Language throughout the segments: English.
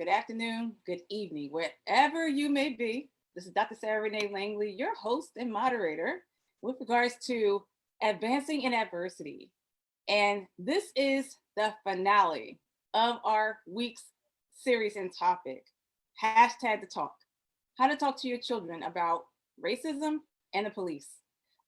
good afternoon, good evening, wherever you may be. This is Dr. Sarah Renee Langley, your host and moderator with regards to advancing in adversity. And this is the finale of our week's series and topic, hashtag the talk, how to talk to your children about racism and the police.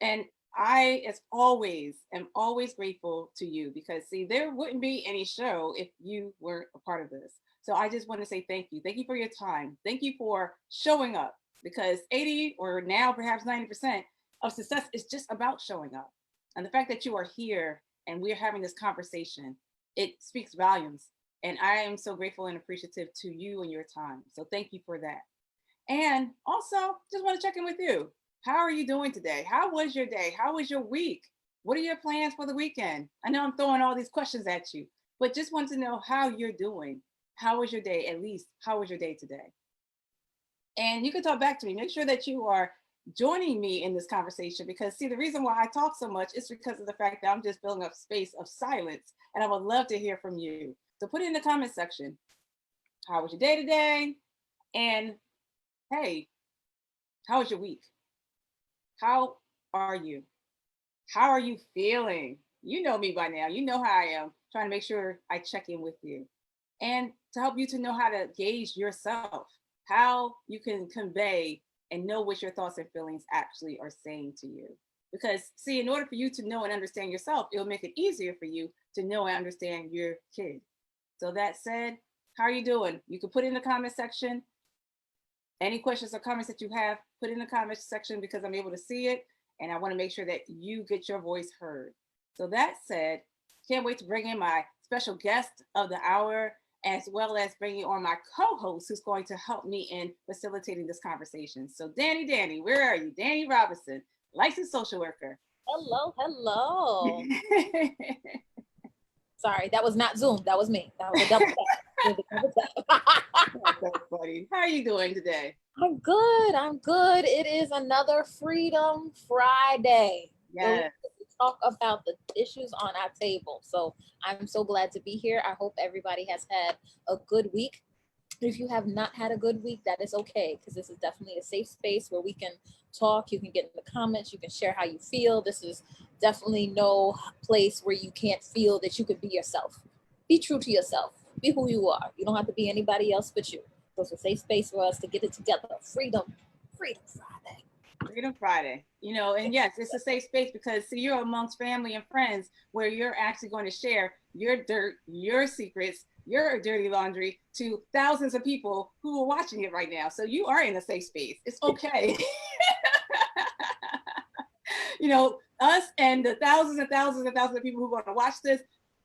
And I, as always, am always grateful to you because, see, there wouldn't be any show if you weren't a part of this. So I just want to say thank you. Thank you for your time. Thank you for showing up because 80 or now perhaps 90% of success is just about showing up. And the fact that you are here and we're having this conversation, it speaks volumes. And I am so grateful and appreciative to you and your time. So thank you for that. And also, just want to check in with you. How are you doing today? How was your day? How was your week? What are your plans for the weekend? I know I'm throwing all these questions at you, but just want to know how you're doing. How was your day? At least, how was your day today? And you can talk back to me. Make sure that you are joining me in this conversation because, see, the reason why I talk so much is because of the fact that I'm just filling up space of silence, and I would love to hear from you. So put it in the comment section. How was your day today? And hey, how was your week? How are you? How are you feeling? You know me by now. You know how I am. Trying to make sure I check in with you. And to help you to know how to gauge yourself, how you can convey and know what your thoughts and feelings actually are saying to you. Because, see, in order for you to know and understand yourself, it'll make it easier for you to know and understand your kid. So that said, how are you doing? You can put it in the comment section. Any questions or comments that you have, put in the comment section because I'm able to see it. And I want to make sure that you get your voice heard. So that said, can't wait to bring in my special guest of the hour, as well as bringing on my co-host who's going to help me in facilitating this conversation. So Danny, where are you? Danny Robinson, licensed social worker. Hello. Sorry, that was not Zoom. That was me. That was a double tap. That's so funny. How are you doing today? I'm good. It is another Freedom Friday. Yes. We talk about the issues on our table. So I'm so glad to be here. I hope everybody has had a good week. If you have not had a good week, that is okay, because this is definitely a safe space where we can talk. You can get in the comments. You can share how you feel. This is definitely no place where you can't feel that you could be yourself. Be true to yourself. Be who you are. You don't have to be anybody else but you. So it's a safe space for us to get it together. Freedom Friday. Freedom Friday, you know, and yes, it's a safe space because, see, you're amongst family and friends where you're actually going to share your dirt, your secrets, your dirty laundry to thousands of people who are watching it right now. So you are in a safe space. It's okay. You know, us and the thousands and thousands and thousands of people who are going to watch this,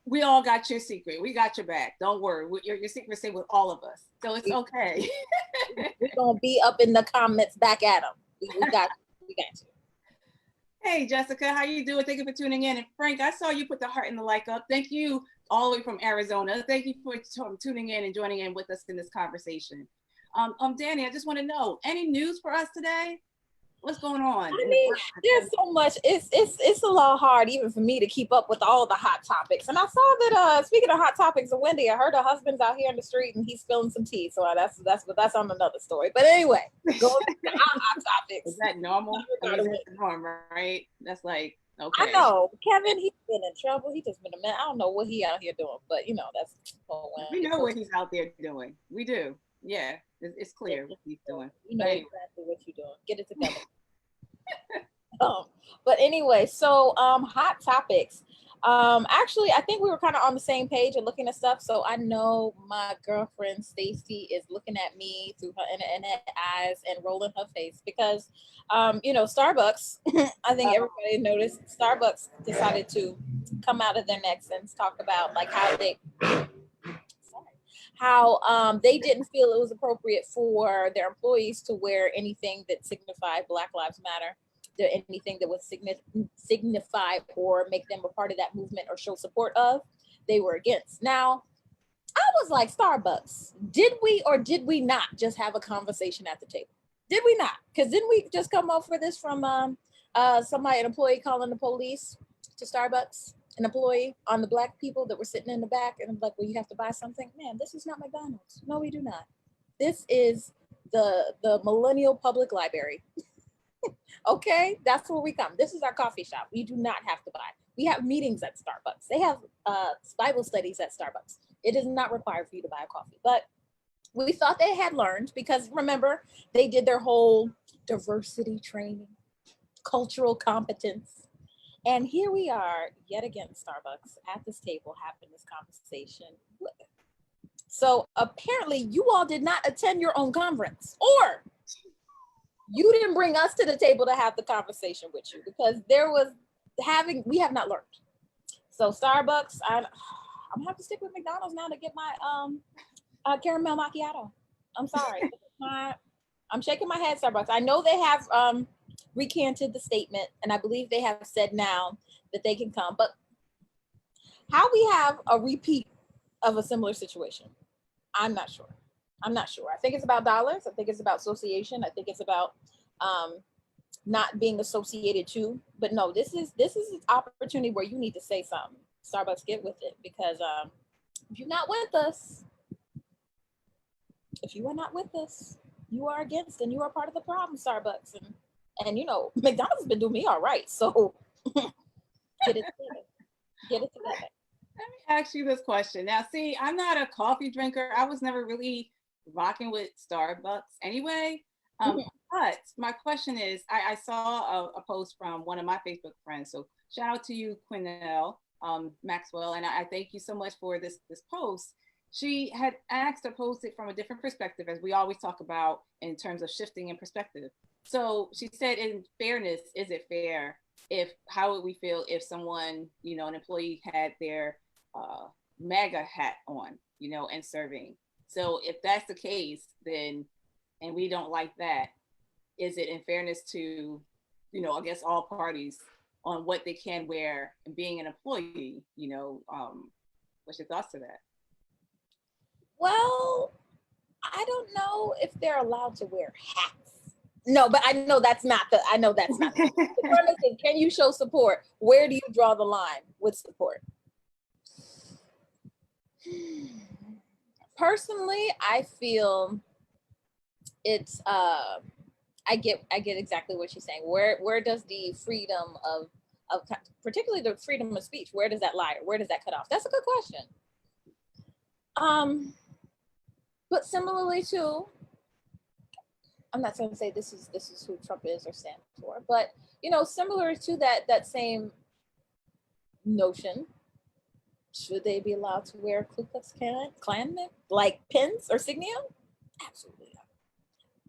we all got your secret. We got your back. Don't worry. Your secret stay with all of us. So it's okay. We're going to be up in the comments back at them. We got you. Hey, Jessica, how you doing? Thank you for tuning in. And Frank, I saw you put the heart and the like up. Thank you all the way from Arizona. Thank you for tuning in and joining in with us in this conversation. Danny, I just want to know, any news for us today? What's going on? I mean, there's so much. It's a little hard even for me to keep up with all the hot topics. And I saw that speaking of hot topics, Wendy, I heard her husband's out here in the street and he's spilling some tea. So that's on another story. But anyway, going to hot topics. Is that normal? I mean, that's normal, right? That's like, okay. I know Kevin, he's been in trouble. He just been a man. I don't know what he out here doing, but you know that's. We know what he's out there doing. We do. Yeah, it's clear what he's doing. You know exactly what you're doing. Get it together. But anyway, so hot topics. Actually, I think we were kind of on the same page and looking at stuff. So I know my girlfriend Stacy is looking at me through her internet eyes and rolling her face because, you know, Starbucks. I think everybody noticed Starbucks decided to come out of their necks and talk about like how they didn't feel it was appropriate for their employees to wear anything that signified Black Lives Matter, anything that would signify or make them a part of that movement or show support of, they were against. Now, I was like, Starbucks, did we or did we not just have a conversation at the table? Did we not? Because didn't we just come up for this from somebody, an employee calling the police to Starbucks an employee on the Black people that were sitting in the back, and I'm like, well, you have to buy something. Man, this is not McDonald's. No, we do not. This is the Millennial Public Library. Okay, that's where we come. This is our coffee shop. We do not have to buy. We have meetings at Starbucks. They have Bible studies at Starbucks. It is not required for you to buy a coffee, but we thought they had learned, because remember, they did their whole diversity training, cultural competence. And here we are yet again, Starbucks, at this table having this conversation. So apparently you all did not attend your own conference, or you didn't bring us to the table to have the conversation with you, because we have not learned. So Starbucks, I'm gonna have to stick with McDonald's now to get my caramel macchiato. I'm sorry. I'm shaking my head, Starbucks. I know they have recanted the statement, and I believe they have said now that they can come, but how we have a repeat of a similar situation, I'm not sure. I think it's about dollars. I think it's about association. I think it's about not being associated to. But no, this is an opportunity where you need to say something. Starbucks, get with it, because if you're not with us, you are against, and you are part of the problem, Starbucks. And McDonald's has been doing me all right. So get it together. Get it together. Let me ask you this question. Now, see, I'm not a coffee drinker. I was never really rocking with Starbucks anyway. But my question is, I saw a post from one of my Facebook friends. So shout out to you, Quinnell Maxwell. And I thank you so much for this post. She had asked to post it from a different perspective, as we always talk about in terms of shifting in perspective. So she said, in fairness, is it fair how would we feel if someone, an employee had their MAGA hat on, and serving? So if that's the case, then, and we don't like that, is it in fairness to, I guess all parties on what they can wear and being an employee, what's your thoughts to that? Well, I don't know if they're allowed to wear hats. No, but I know that's not the premise is, can you show support? Where do you draw the line with support? Personally, I feel it's I get exactly what she's saying. Where does the freedom of particularly the freedom of speech, where does that lie? Where does that cut off? That's a good question. But similarly too, I'm not going to say this is who Trump is or stands for, but similar to that same notion, should they be allowed to wear Ku Klux Klan like pins or insignia? Absolutely not.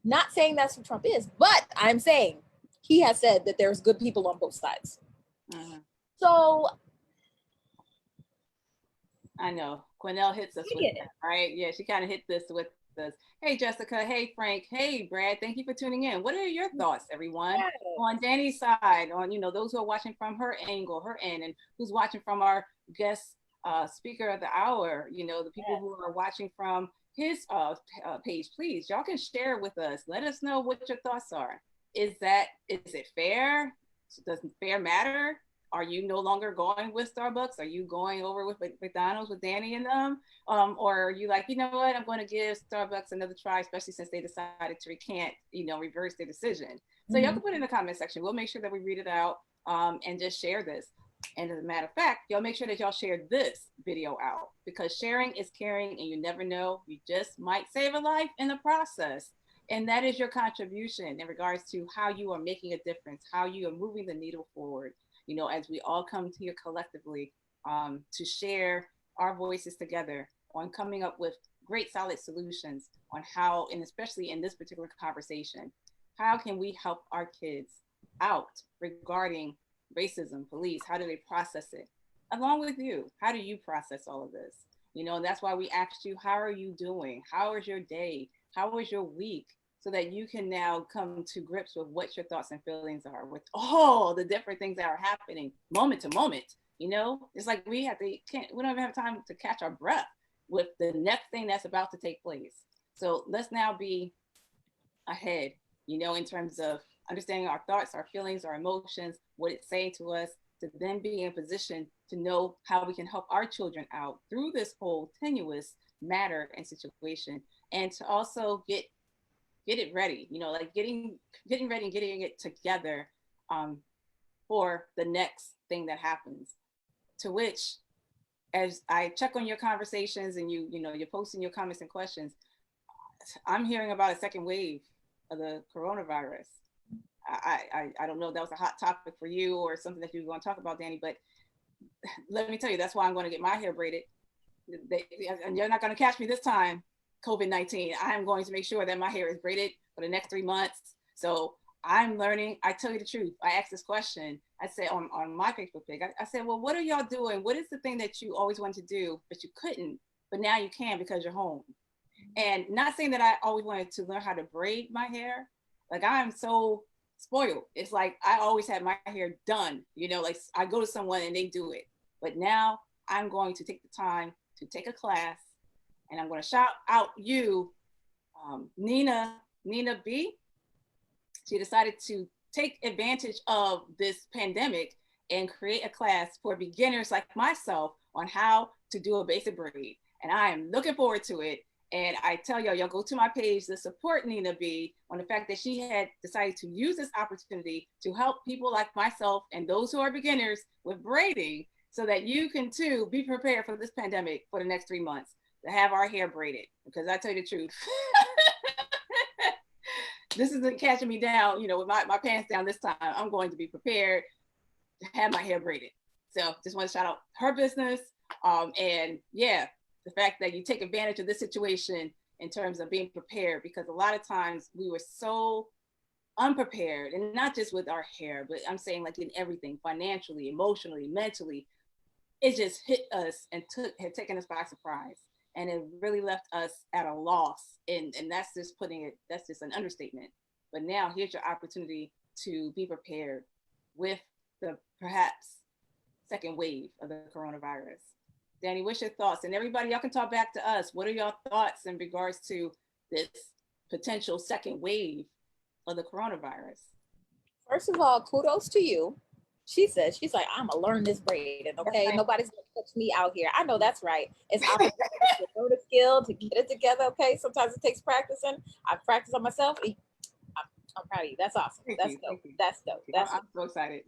Not saying that's who Trump is, but I'm saying he has said that there's good people on both sides. Mm-hmm. So I know Quinnell hits us with that, right? Yeah, she kind of hit this with us. Hey, Jessica. Hey, Frank. Hey, Brad. Thank you for tuning in. What are your thoughts, everyone? Yes. On Danny's side, on those who are watching from her angle, her end, and who's watching from our guest speaker of the hour, the people who are watching from his page, please, y'all can share with us. Let us know what your thoughts are. Is it fair? Does fair matter? Are you no longer going with Starbucks? Are you going over with McDonald's with Danny and them? Or are you like, you know what, I'm going to give Starbucks another try, especially since they decided to recant, reverse their decision. So y'all can put it in the comment section. We'll make sure that we read it out and just share this. And as a matter of fact, y'all make sure that y'all share this video out, because sharing is caring, and you never know, you just might save a life in the process. And that is your contribution in regards to how you are making a difference, how you are moving the needle forward, as we all come here collectively to share our voices together on coming up with great solid solutions on how, and especially in this particular conversation, how can we help our kids out regarding racism, police? How do they process it? Along with you, how do you process all of this? And that's why we asked you, how are you doing? How was your day? How was your week? So that you can now come to grips with what your thoughts and feelings are with all the different things that are happening moment to moment. It's like we don't even have time to catch our breath with the next thing that's about to take place. So let's now be ahead, in terms of understanding our thoughts, our feelings, our emotions, what it's saying to us, to then be in a position to know how we can help our children out through this whole tenuous matter and situation, and to also get it ready, like getting ready and getting it together for the next thing that happens. To which, as I check on your conversations and you're posting your comments and questions, I'm hearing about a second wave of the coronavirus. I don't know if that was a hot topic for you or something that you want to talk about, Danny, but let me tell you, that's why I'm going to get my hair braided. And you're not going to catch me this time, COVID-19. I am going to make sure that my hair is braided for the next 3 months. So I'm learning. I tell you the truth. I asked this question. I said on my Facebook page, I said, well, what are y'all doing? What is the thing that you always wanted to do, but you couldn't, but now you can because you're home? And not saying that I always wanted to learn how to braid my hair. Like, I'm so spoiled. It's like I always had my hair done, like I go to someone and they do it. But now I'm going to take the time to take a class, and I'm going to shout out you, Nina B. She decided to take advantage of this pandemic and create a class for beginners like myself on how to do a basic braid. And I am looking forward to it. And I tell y'all go to my page to support Nina B on the fact that she had decided to use this opportunity to help people like myself and those who are beginners with braiding, so that you can too be prepared for this pandemic for the next 3 months, to have our hair braided. Because I tell you the truth, this isn't catching me down, with my pants down this time. I'm going to be prepared to have my hair braided. So just want to shout out her business. And yeah, the fact that you take advantage of this situation in terms of being prepared, because a lot of times we were so unprepared, and not just with our hair, but I'm saying like in everything, financially, emotionally, mentally. It just hit us and had taken us by surprise, and it really left us at a loss. And that's just that's just an understatement. But now here's your opportunity to be prepared with the perhaps second wave of the coronavirus. Danny, what's your thoughts? And everybody, y'all can talk back to us. What are your thoughts in regards to this potential second wave of the coronavirus? First of all, kudos to you. She's like, I'm gonna learn this braiding, okay? Right. Nobody's gonna catch me out here. I know that's right. It's opportunity to learn a skill, to get it together, okay? Sometimes it takes practicing. I've practiced on myself. I'm proud of you. That's awesome. That's dope. That's dope. I'm so excited.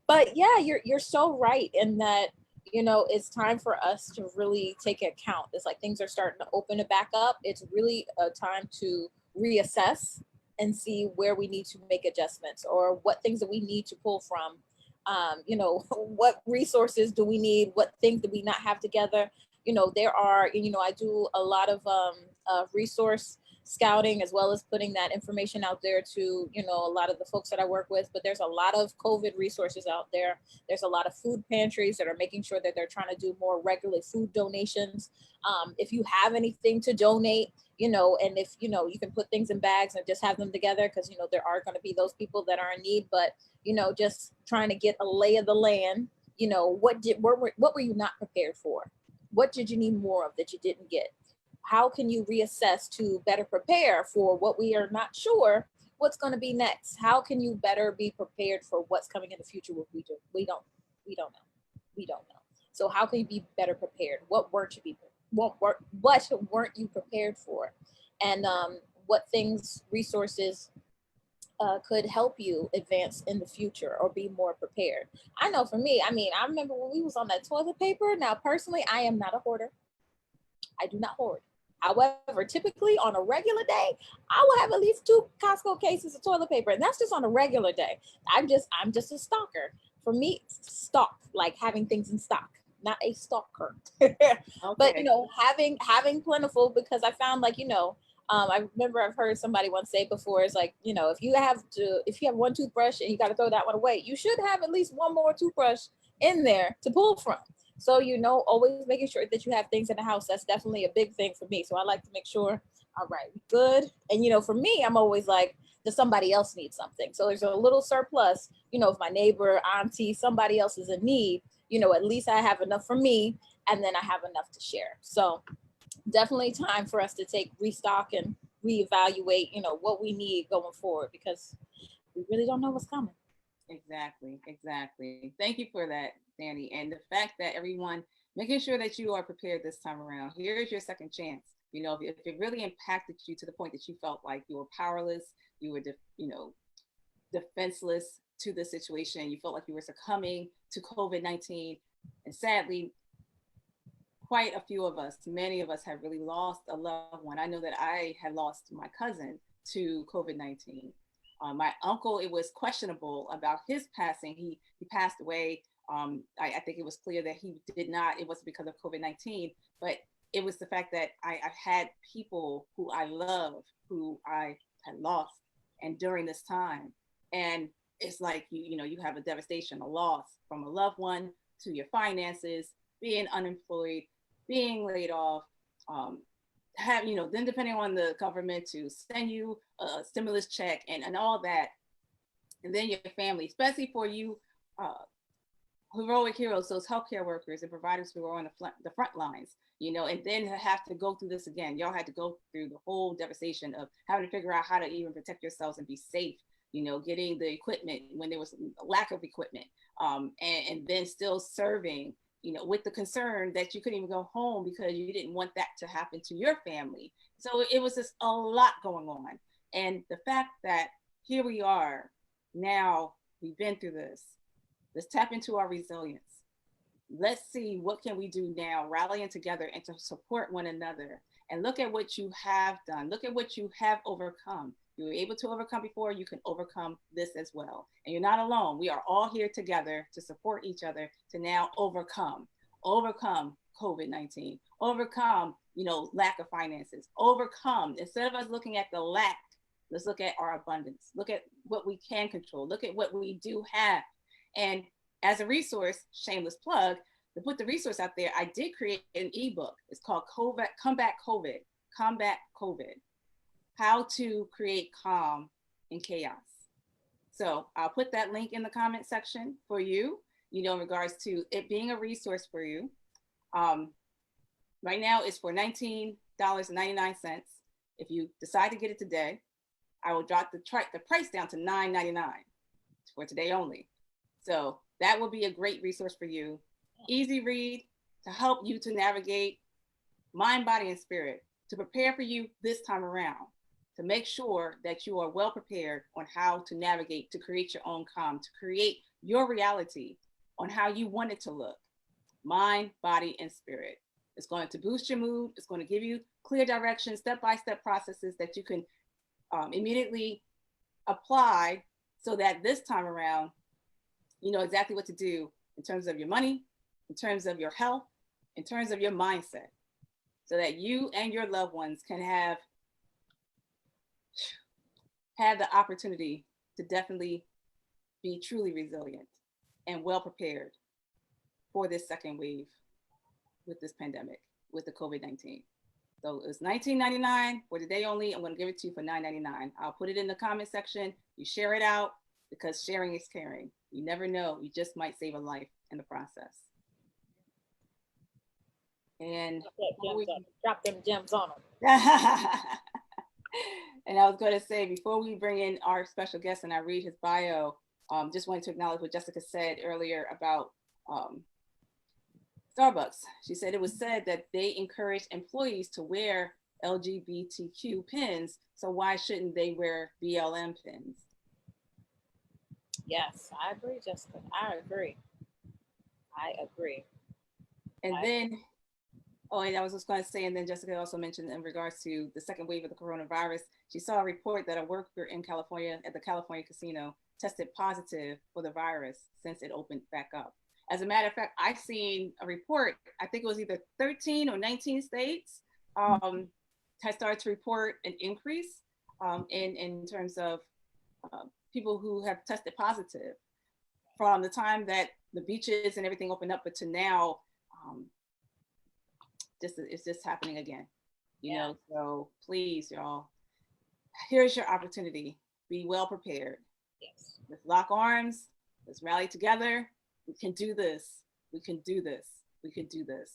But yeah, you're so right in that, it's time for us to really take account. It's like things are starting to open it back up. It's really a time to reassess and see where we need to make adjustments, or what things that we need to pull from. What resources do we need? What things do we not have together? There are, I do a lot of resource scouting, as well as putting that information out there to, a lot of the folks that I work with. But there's a lot of COVID resources out there. There's a lot of food pantries that are making sure that they're trying to do more regular food donations. If you have anything to donate, and if, you can put things in bags and just have them together, because, there are going to be those people that are in need. But, just trying to get a lay of the land, what were you not prepared for? What did you need more of that you didn't get? How can you reassess to better prepare for what we are not sure what's going to be next? How can you better be prepared for what's coming in the future? What we don't know. So how can you be better prepared? What weren't you prepared for? And what things, resources could help you advance in the future or be more prepared? I know for me, I remember when we was on that toilet paper. Now, personally, I am not a hoarder. I do not hoard. However, typically on a regular day, I will have at least 2 Costco cases of toilet paper, and that's just on a regular day. I'm just a stalker. For me, stock, like having things in stock, not a stalker. Okay. But having plentiful, because I found, like, I remember I've heard somebody once say before, it's like, if you have 1 toothbrush and you got to throw that one away, you should have at least 1 more toothbrush in there to pull from. So, always making sure that you have things in the house. That's definitely a big thing for me. So I like to make sure, all right, good. And, for me, I'm always like, does somebody else need something? So there's a little surplus, if my neighbor, auntie, somebody else is in need, at least I have enough for me, and then I have enough to share. So definitely time for us to restock and reevaluate, what we need going forward, because we really don't know what's coming. Exactly, exactly. Thank you for that, Danny. And the fact that everyone making sure that you are prepared this time around. Here's your second chance. If it really impacted you to the point that you felt like you were powerless, you were, defenseless to the situation, you felt like you were succumbing to COVID-19, and sadly, quite a few of us, many of us have really lost a loved one. I know that I had lost my cousin to COVID 19. My uncle, it was questionable about his passing. He passed away. I think it was clear that he did not, it wasn't because of COVID 19, but it was the fact that I had people who I love, who I had lost, and during this time. And it's like, you have a devastation, a loss from a loved one to your finances, being unemployed, being laid off, then depending on the government to send you a stimulus check and all that, and then your family, especially for you uh, heroic heroes, those healthcare workers and providers who are on the front lines, and then have to go through this again. Y'all had to go through the whole devastation of having to figure out how to even protect yourselves and be safe, getting the equipment when there was a lack of equipment, and then still serving, with the concern that you couldn't even go home because you didn't want that to happen to your family. So it was just a lot going on. And the fact that here we are now, we've been through this. Let's tap into our resilience. Let's see what can we do now, rallying together and to support one another. And look at what you have done. Look at what you have overcome. You were able to overcome before, you can overcome this as well. And you're not alone. We are all here together to support each other to now overcome COVID-19, overcome, lack of finances, overcome, instead of us looking at the lack, let's look at our abundance, look at what we can control, look at what we do have. And as a resource, shameless plug, to put the resource out there, I did create an ebook. It's called Combat COVID, How to Create Calm in Chaos. So I'll put that link in the comment section for you, in regards to it being a resource for you. Right now it's for $19.99. If you decide to get it today, I will drop the price down to $9.99 for today only. So that will be a great resource for you. Easy read to help you to navigate mind, body, and spirit, to prepare for you this time around, to make sure that you are well prepared on how to navigate, to create your own calm, to create your reality on how you want it to look. Mind, body, and spirit. It's going to boost your mood. It's going to give you clear direction, step-by-step processes that you can immediately apply so that this time around, you know exactly what to do in terms of your money, in terms of your health, in terms of your mindset, so that you and your loved ones can have the opportunity to definitely be truly resilient and well prepared for this second wave with this pandemic, with the COVID-19. So it's $19.99 for today only. I'm going to give it to you for $9.99. I'll put it in the comment section. You share it out, because sharing is caring. You never know. You just might save a life in the process. And drop them gems on them. And I was going to say, before we bring in our special guest and I read his bio, just wanted to acknowledge what Jessica said earlier about Starbucks. She said it was said that they encourage employees to wear LGBTQ pins, so why shouldn't they wear BLM pins? Yes, I agree, Jessica. I agree. And then, and I was just going to say, and then Jessica also mentioned in regards to the second wave of the coronavirus, she saw a report that a worker in California at the California casino tested positive for the virus since it opened back up. As a matter of fact, I've seen a report, I think it was either 13 or 19 states has started to report an increase in terms of people who have tested positive from the time that the beaches and everything opened up, but to now, it's just happening again, you know. So please, y'all, here's your opportunity. Be well prepared. Yes. Let's lock arms. Let's rally together. We can do this. We can do this. We can do this.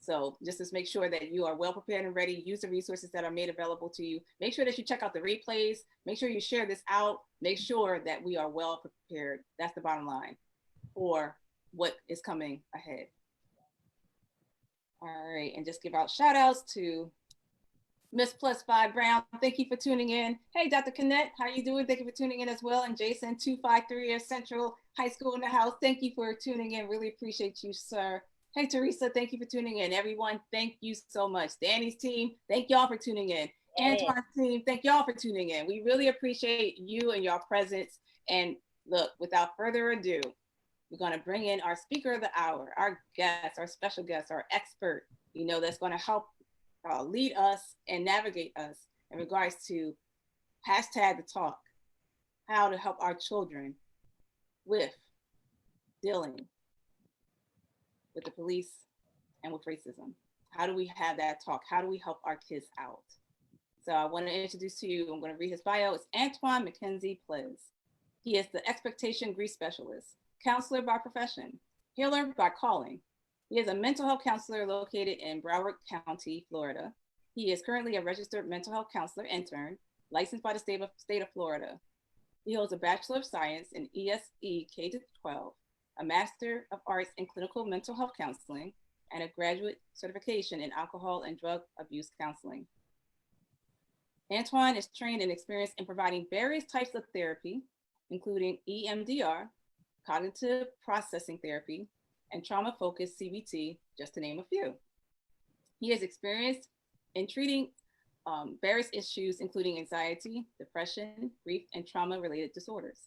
So just to make sure that you are well prepared and ready, use the resources that are made available to you. Make sure that you check out the replays. Make sure you share this out. Make sure that we are well prepared. That's the bottom line for what is coming ahead. All right, and just give out shout outs to Miss Plus Five Brown. Thank you for tuning in. Hey, Dr. Connect, how you doing? Thank you for tuning in as well. And Jason, 253 Central High School in the house. Thank you for tuning in. Really appreciate you, sir. Hey, Teresa, thank you for tuning in. Everyone, thank you so much. Danny's team, thank y'all for tuning in. Antwan's team, thank y'all for tuning in. We really appreciate you and your presence. And look, without further ado, we're going to bring in our speaker of the hour, our guest, our special guest, our expert, that's going to help lead us and navigate us in regards to hashtag the talk, how to help our children with dealing with the police and with racism. How do we have that talk? How do we help our kids out? So I want to introduce to you, I'm going to read his bio. It's Antwan McKenzie Plez. He is the expectation grief specialist, counselor by profession, healer by calling. He is a mental health counselor located in Broward County, Florida. He is currently a registered mental health counselor intern, licensed by the state of Florida. He holds a Bachelor of Science in ESE K-12, a Master of Arts in Clinical Mental Health Counseling, and a graduate certification in alcohol and drug abuse counseling. Antwan is trained and experienced in providing various types of therapy, including EMDR, cognitive processing therapy, and trauma-focused CBT, just to name a few. He is experienced in treating various issues, including anxiety, depression, grief, and trauma-related disorders.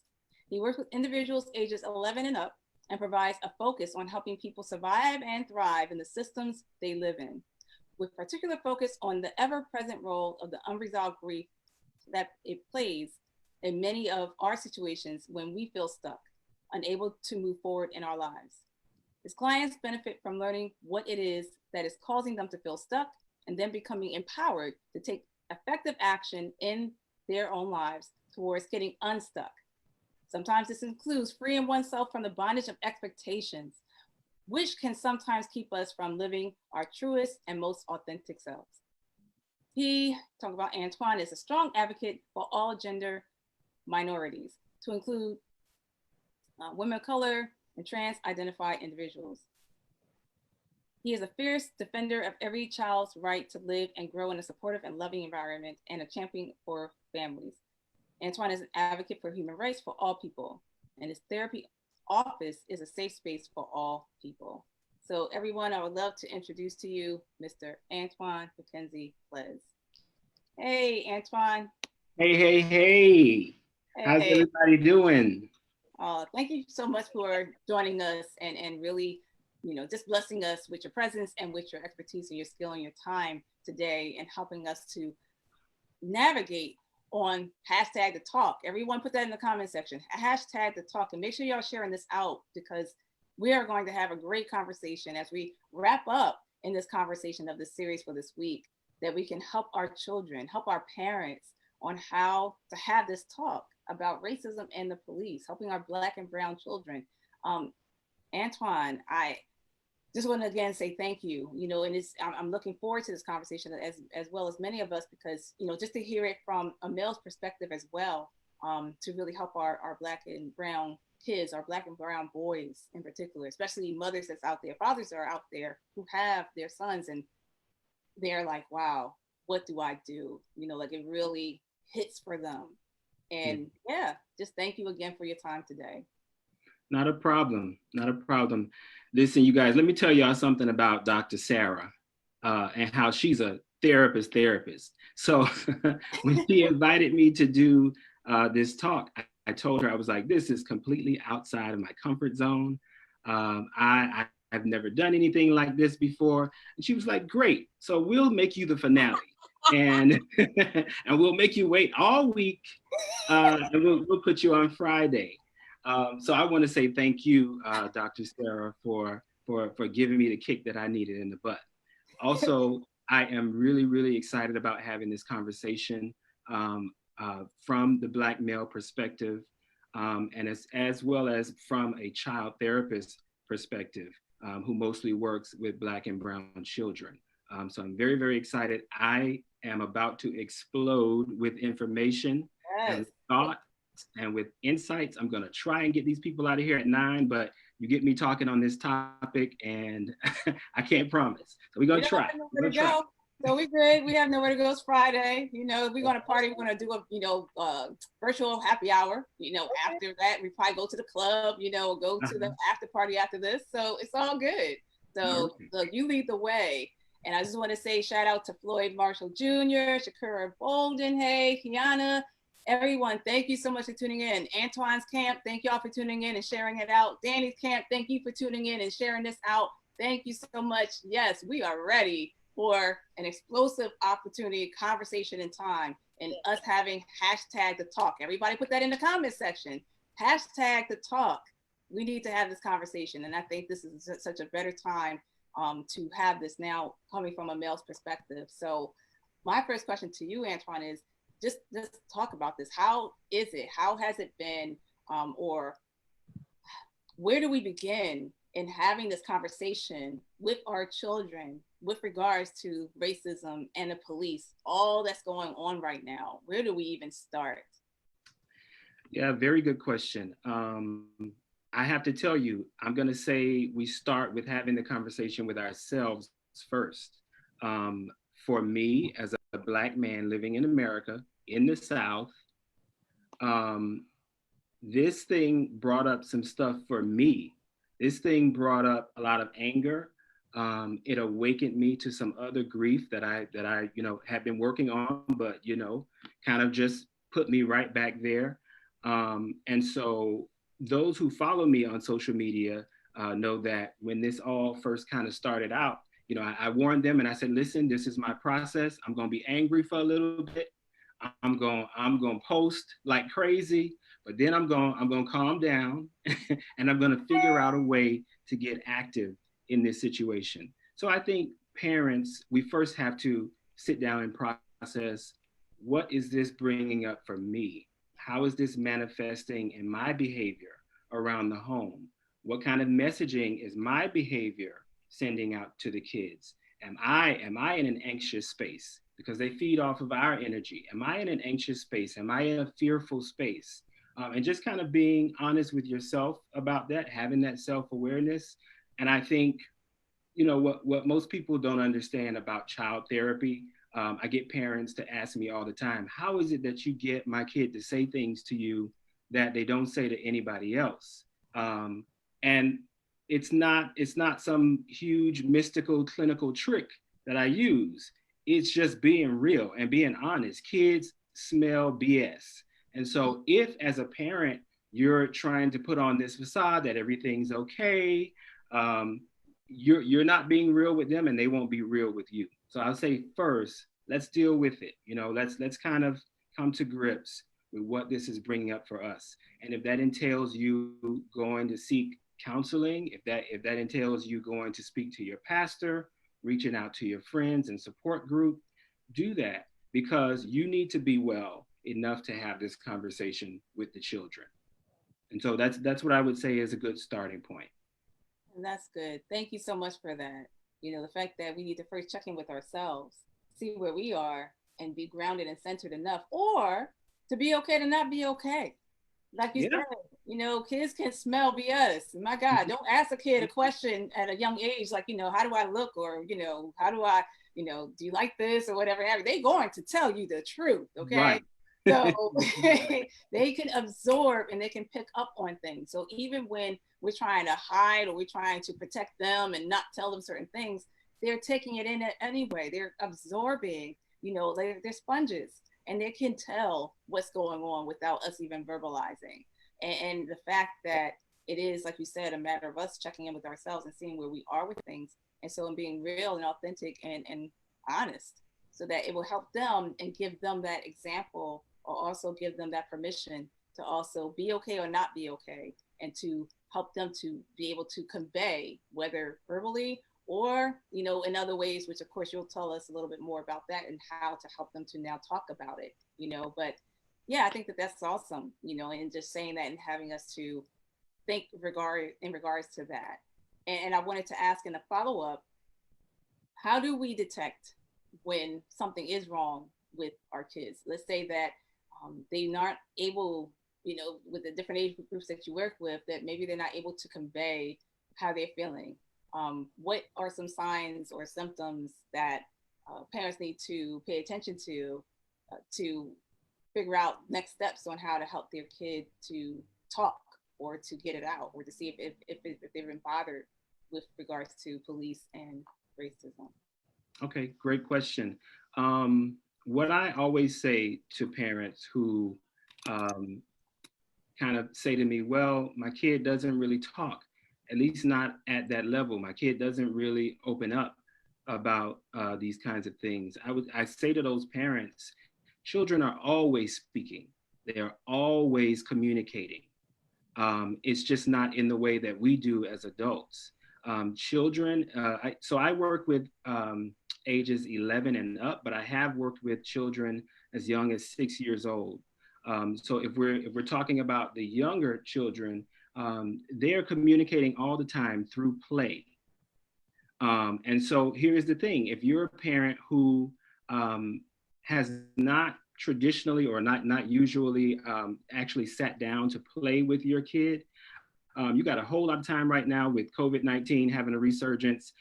He works with individuals ages 11 and up and provides a focus on helping people survive and thrive in the systems they live in, with particular focus on the ever-present role of the unresolved grief that it plays in many of our situations when we feel stuck, unable to move forward in our lives. His clients benefit from learning what it is that is causing them to feel stuck and then becoming empowered to take effective action in their own lives towards getting unstuck. Sometimes this includes freeing oneself from the bondage of expectations, which can sometimes keep us from living our truest and most authentic selves. He, talk about Antwan, is a strong advocate for all gender minorities, to include women of color, and trans-identified individuals. He is a fierce defender of every child's right to live and grow in a supportive and loving environment and a champion for families. Antwan is an advocate for human rights for all people, and his therapy office is a safe space for all people. So everyone, I would love to introduce to you Mr. Antwan McKenzie Plez. Hey, Antwan. Hey. How's everybody doing? Thank you so much for joining us and really, just blessing us with your presence and with your expertise and your skill and your time today and helping us to navigate on hashtag the talk. Everyone put that in the comment section, hashtag the talk, and make sure y'all sharing this out because we are going to have a great conversation as we wrap up in this conversation of this series for this week, that we can help our children, help our parents on how to have this talk about racism and the police, helping our Black and brown children. Antwan, I just want to again say thank you, and I'm looking forward to this conversation as well as many of us, because, just to hear it from a male's perspective as well, to really help our Black and brown kids, our Black and brown boys in particular, especially mothers that's out there, fathers that are out there who have their sons and they're like, wow, what do I do? Like it really hits for them. And yeah, just thank you again for your time today. Not a problem. Listen, you guys, let me tell y'all something about Dr. Sarah and how she's a therapist. So when she invited me to do this talk, I told her, I was like, this is completely outside of my comfort zone. I've never done anything like this before. And she was like, great. So we'll make you the finale. And and we'll make you wait all week, and we'll put you on Friday. So I want to say thank you, Dr. Sarah, for giving me the kick that I needed in the butt. Also, I am really excited about having this conversation from the Black male perspective, and as well as from a child therapist perspective. who mostly works with Black and Brown children. So I'm very, very excited. I am about to explode with information and Yes. thoughts and with insights. I'm going to try and get these people out of here at 9, but you get me talking on this topic and I can't promise. So we're We going to don't try. have nowhere to go. So we good. We have nowhere to go. It's Friday. You know, if we're gonna party, we're gonna do a virtual happy hour. You know, after that, we probably go to the club. You know, go to the after party after this. So it's all good. So you lead the way. And I just want to say shout out to Floyd Marshall Jr., Shakira Bolden, hey, Kiana, everyone. Thank you so much for tuning in. Antoine's camp, thank y'all for tuning in and sharing it out. Danny's camp, thank you for tuning in and sharing this out. Thank you so much. Yes, we are ready for an explosive opportunity, conversation, and time, and us having hashtag the talk. Everybody put that in the comment section. Hashtag the talk. We need to have this conversation. And I think this is such a better time to have this now coming from a male's perspective. So my first question to you, Antoine, is just talk about this. How is it? How has it been? Or where do we begin in having this conversation with our children with regards to racism and the police, all that's going on right now? Where do we even start? Yeah, very good question. I have to tell you, I'm going to say we start with having the conversation with ourselves first. For me, as a Black man living in America, in the South, this thing brought up some stuff for me. This thing brought up a lot of anger. It awakened me to some other grief that I had been working on, but kind of just put me right back there. And so those who follow me on social media know that when this all first kind of started out, I warned them and I said, listen, this is my process. I'm going to be angry for a little bit. I'm going to post like crazy, but then I'm going to calm down and I'm going to figure out a way to get active in this situation. So I think parents, we first have to sit down and process, what is this bringing up for me? How is this manifesting in my behavior around the home? What kind of messaging is my behavior sending out to the kids? Am I in an anxious space? Because they feed off of our energy. Am I in an anxious space? Am I in a fearful space? And just kind of being honest with yourself about that, having that self-awareness. And I think, what most people don't understand about child therapy, I get parents to ask me all the time, how is it that you get my kid to say things to you that they don't say to anybody else? And it's not some huge mystical clinical trick that I use. It's just being real and being honest. Kids smell BS. And so if as a parent, you're trying to put on this facade that everything's okay, you're not being real with them and they won't be real with you. So I'll say first, let's deal with it. Let's kind of come to grips with what this is bringing up for us. And if that entails you going to seek counseling, if that entails you going to speak to your pastor, reaching out to your friends and support group, do that, because you need to be well enough to have this conversation with the children. And so that's what I would say is a good starting point. And that's good. Thank you so much for that. The fact that we need to first check in with ourselves, see where we are, and be grounded and centered enough, or to be okay to not be okay. Like you said, kids can smell BS. My God, don't ask a kid a question at a young age, like, how do I look? Or, how do I, do you like this or whatever? They going to tell you the truth. Okay. Right. So they can absorb and they can pick up on things. So even when we're trying to hide or we're trying to protect them and not tell them certain things, they're taking it in anyway. They're absorbing, they're sponges and they can tell what's going on without us even verbalizing. And the fact that it is, like you said, a matter of us checking in with ourselves and seeing where we are with things. And so being real and authentic and honest, so that it will help them and give them that example, or also give them that permission to also be okay or not be okay, and to help them to be able to convey, whether verbally or, in other ways, which of course you'll tell us a little bit more about that and how to help them to now talk about it, but yeah, I think that's awesome, and just saying that and having us to think in regards to that. And I wanted to ask in a follow-up, how do we detect when something is wrong with our kids? Let's say that they're not able, with the different age groups that you work with, that maybe they're not able to convey how they're feeling. What are some signs or symptoms that parents need to pay attention to figure out next steps on how to help their kid to talk or to get it out, or to see if they've been bothered with regards to police and racism? Okay, great question. What I always say to parents who um, kind of say to me, well, my kid doesn't really talk, at least not at that level. My kid doesn't really open up about these kinds of things. I say to those parents, children are always speaking. They are always communicating. It's just not in the way that we do as adults. Children, so I work with ages 11 and up, but I have worked with children as young as 6 years old. So if we're talking about the younger children, they're communicating all the time through play. And so here's the thing: if you're a parent who has not traditionally or not usually actually sat down to play with your kid, you got a whole lot of time right now with COVID-19 having a resurgence.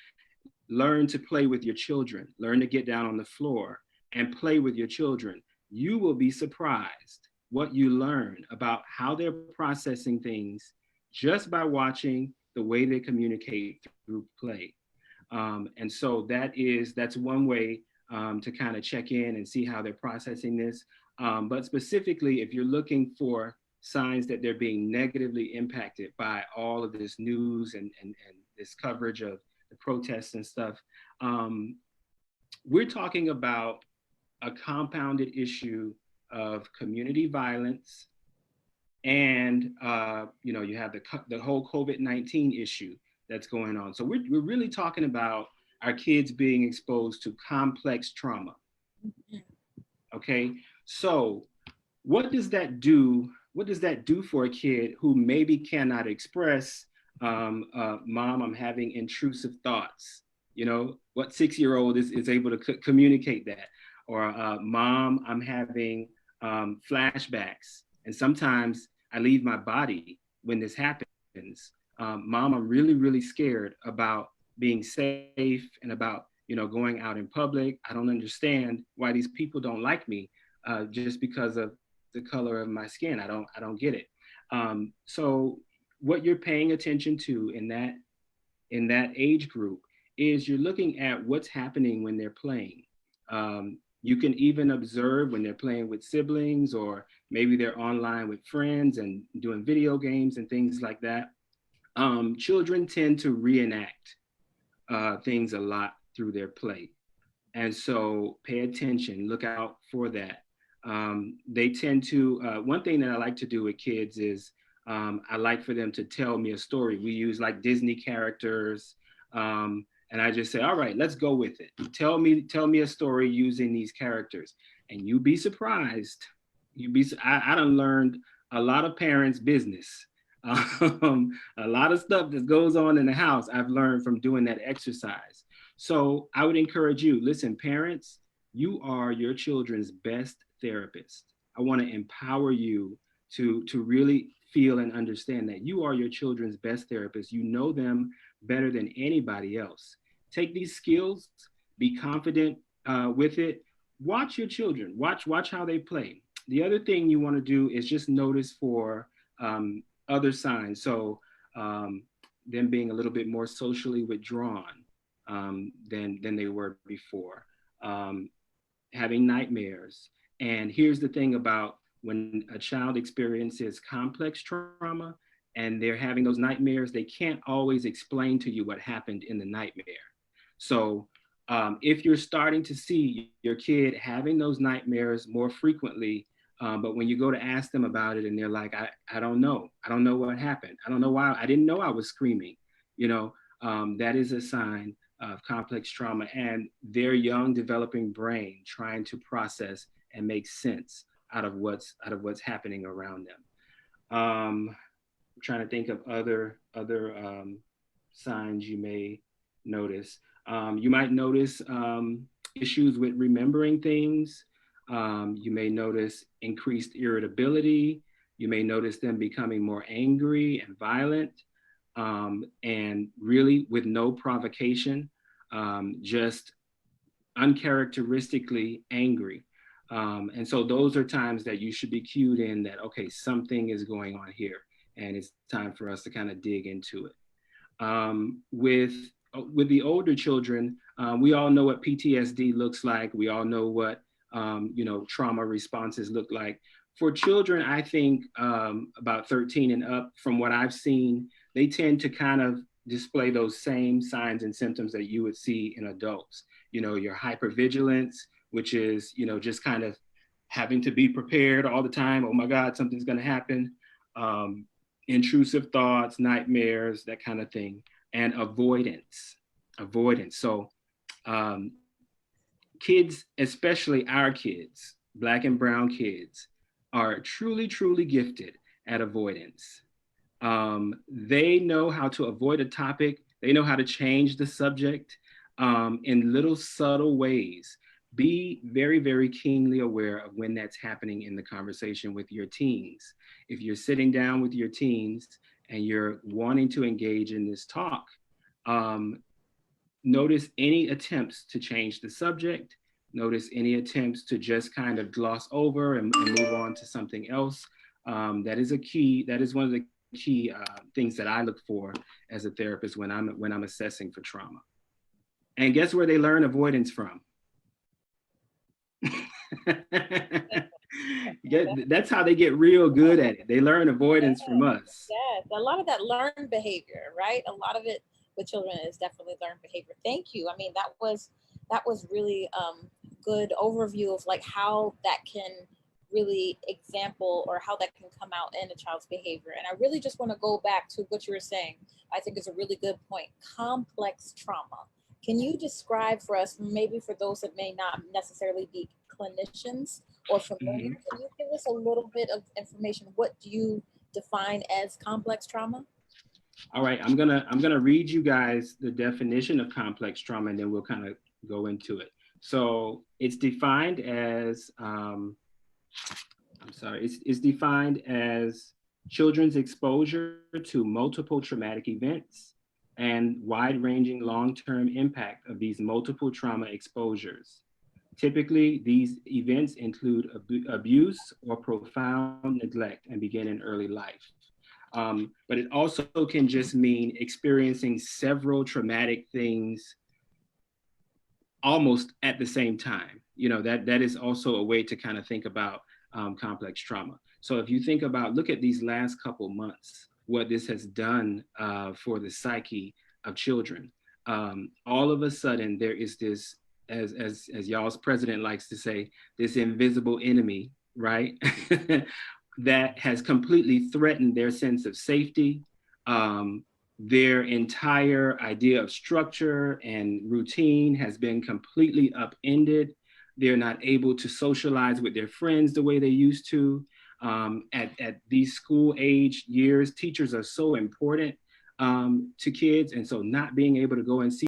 Learn to play with your children. Learn to get down on the floor and play with your children. You will be surprised what you learn about how they're processing things just by watching the way they communicate through play. And so that's one way to kind of check in and see how they're processing this. But specifically, if you're looking for signs that they're being negatively impacted by all of this news and this coverage of the protests and stuff, we're talking about a compounded issue of community violence, and you have the whole COVID-19 issue that's going on. So we're really talking about our kids being exposed to complex trauma. Okay, so what does that do? What does that do for a kid who maybe cannot express, mom, I'm having intrusive thoughts? What 6-year-old is able to communicate that? Or mom, I'm having flashbacks, and sometimes I leave my body when this happens. Mom, I'm really, really scared about being safe and about going out in public. I don't understand why these people don't like me just because of the color of my skin. I don't get it. So what you're paying attention to in that age group is you're looking at what's happening when they're playing. You can even observe when they're playing with siblings, or maybe they're online with friends and doing video games and things like that. Children tend to reenact things a lot through their play. And so pay attention, look out for that. They tend to, one thing that I like to do with kids is I like for them to tell me a story. We use like Disney characters. And I just say, all right, let's go with it. Tell me a story using these characters. And you'd be surprised. I done learned a lot of parents' business. A lot of stuff that goes on in the house, I've learned from doing that exercise. So I would encourage you, listen, parents, you are your children's best therapist. I want to empower you to really feel and understand that you are your children's best therapist. You know them better than anybody else. Take these skills, be confident with it. Watch your children. Watch how they play. The other thing you want to do is just notice for other signs. So them being a little bit more socially withdrawn than they were before, having nightmares. And here's the thing about when a child experiences complex trauma and they're having those nightmares, they can't always explain to you what happened in the nightmare. So if you're starting to see your kid having those nightmares more frequently, but when you go to ask them about it and they're like, I don't know what happened. I don't know why. I didn't know I was screaming. That is a sign of complex trauma and their young developing brain trying to process and make sense out of what's happening around them. I'm trying to think of other signs you may notice. You might notice issues with remembering things. You may notice increased irritability. You may notice them becoming more angry and violent, and really with no provocation, just uncharacteristically angry. And so those are times that you should be cued in that, okay, something is going on here, and it's time for us to kind of dig into it. With the older children, we all know what PTSD looks like. We all know what trauma responses look like. For children, I think about 13 and up, from what I've seen, they tend to kind of display those same signs and symptoms that you would see in adults. Your hypervigilance, which is, just kind of having to be prepared all the time. Oh my God, something's going to happen. Intrusive thoughts, nightmares, that kind of thing. And avoidance. So kids, especially our kids, Black and brown kids, are truly, truly gifted at avoidance. They know how to avoid a topic. They know how to change the subject in little subtle ways. Be very, very keenly aware of when that's happening in the conversation with your teens. If you're sitting down with your teens and you're wanting to engage in this talk, notice any attempts to change the subject. Notice any attempts to just kind of gloss over and move on to something else. That is one of the key things that I look for as a therapist when I'm assessing for trauma. And guess where they learn avoidance from? That's how they get real good at it. They learn avoidance from us. Yes, a lot of that learned behavior, right? A lot of it with children is definitely learned behavior. Thank you. I mean, that was really good overview of like how that can really example or how that can come out in a child's behavior. And I really just want to go back to what you were saying. I think it's a really good point. Complex trauma. Can you describe for us, maybe for those that may not necessarily be clinicians or familiar, can you give us a little bit of information? What do you define as complex trauma? All right, I'm gonna read you guys the definition of complex trauma, and then we'll kind of go into it. So it's defined as, it's defined as children's exposure to multiple traumatic events and wide-ranging long-term impact of these multiple trauma exposures. Typically, these events include abuse or profound neglect and begin in early life. But it also can just mean experiencing several traumatic things almost at the same time. That is also a way to kind of think about complex trauma. So if you think about, look at these last couple months, what this has done for the psyche of children. All of a sudden, there is this, as y'all's president likes to say, this invisible enemy, right? That has completely threatened their sense of safety. Their entire idea of structure and routine has been completely upended. They're not able to socialize with their friends the way they used to. At these school age years, teachers are so important to kids. And so not being able to go and see